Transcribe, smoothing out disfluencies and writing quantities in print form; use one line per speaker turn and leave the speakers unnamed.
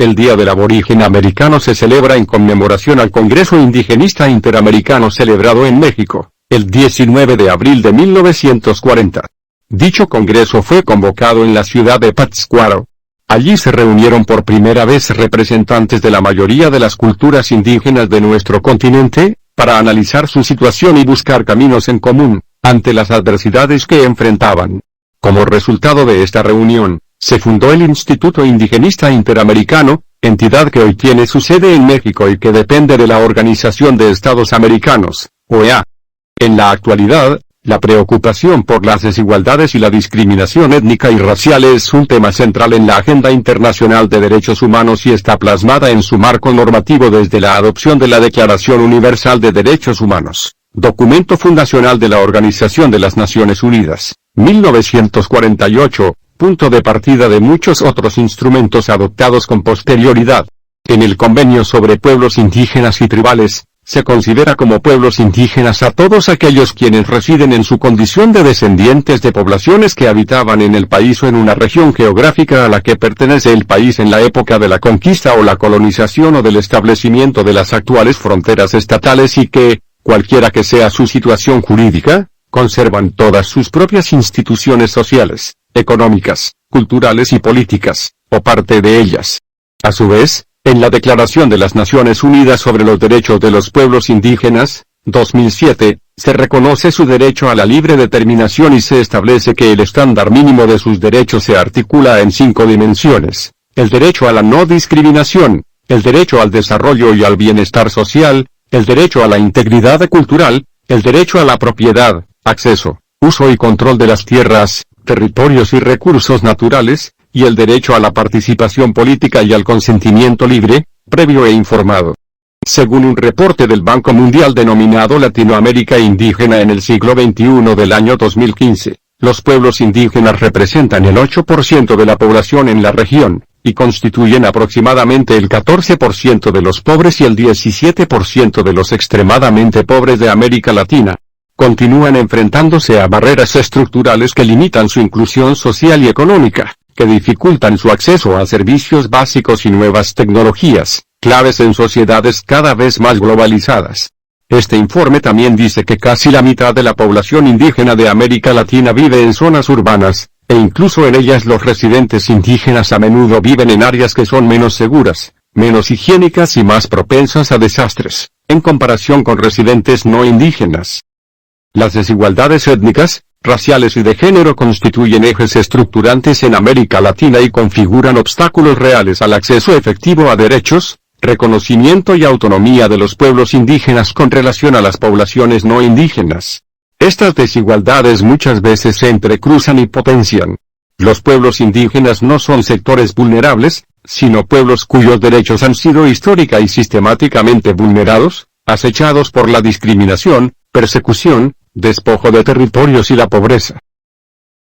El Día del Aborigen Americano se celebra en conmemoración al Congreso Indigenista Interamericano celebrado en México, el 19 de abril de 1940. Dicho congreso fue convocado en la ciudad de Pátzcuaro. Allí se reunieron por primera vez representantes de la mayoría de las culturas indígenas de nuestro continente, para analizar su situación y buscar caminos en común, ante las adversidades que enfrentaban. Como resultado de esta reunión, se fundó el Instituto Indigenista Interamericano, entidad que hoy tiene su sede en México y que depende de la Organización de Estados Americanos, OEA. En la actualidad, la preocupación por las desigualdades y la discriminación étnica y racial es un tema central en la agenda internacional de derechos humanos y está plasmada en su marco normativo desde la adopción de la Declaración Universal de Derechos Humanos, documento fundacional de la Organización de las Naciones Unidas, 1948, punto de partida de muchos otros instrumentos adoptados con posterioridad. En el Convenio sobre Pueblos Indígenas y Tribales, se considera como pueblos indígenas a todos aquellos quienes residen en su condición de descendientes de poblaciones que habitaban en el país o en una región geográfica a la que pertenece el país en la época de la conquista o la colonización o del establecimiento de las actuales fronteras estatales y que, cualquiera que sea su situación jurídica, conservan todas sus propias instituciones sociales, económicas, culturales y políticas, o parte de ellas. A su vez, en la Declaración de las Naciones Unidas sobre los Derechos de los Pueblos Indígenas, 2007, se reconoce su derecho a la libre determinación y se establece que el estándar mínimo de sus derechos se articula en 5 dimensiones: el derecho a la no discriminación, el derecho al desarrollo y al bienestar social, el derecho a la integridad cultural, el derecho a la propiedad, acceso, uso y control de las tierras, territorios y recursos naturales, y el derecho a la participación política y al consentimiento libre, previo e informado. Según un reporte del Banco Mundial denominado Latinoamérica Indígena en el siglo XXI del año 2015, los pueblos indígenas representan el 8% de la población en la región, y constituyen aproximadamente el 14% de los pobres y el 17% de los extremadamente pobres de América Latina. Continúan enfrentándose a barreras estructurales que limitan su inclusión social y económica, que dificultan su acceso a servicios básicos y nuevas tecnologías, claves en sociedades cada vez más globalizadas. Este informe también dice que casi la mitad de la población indígena de América Latina vive en zonas urbanas, e incluso en ellas los residentes indígenas a menudo viven en áreas que son menos seguras, menos higiénicas y más propensas a desastres, en comparación con residentes no indígenas. Las desigualdades étnicas, raciales y de género constituyen ejes estructurantes en América Latina y configuran obstáculos reales al acceso efectivo a derechos, reconocimiento y autonomía de los pueblos indígenas con relación a las poblaciones no indígenas. Estas desigualdades muchas veces se entrecruzan y potencian. Los pueblos indígenas no son sectores vulnerables, sino pueblos cuyos derechos han sido histórica y sistemáticamente vulnerados, acechados por la discriminación, persecución, despojo de territorios y la pobreza.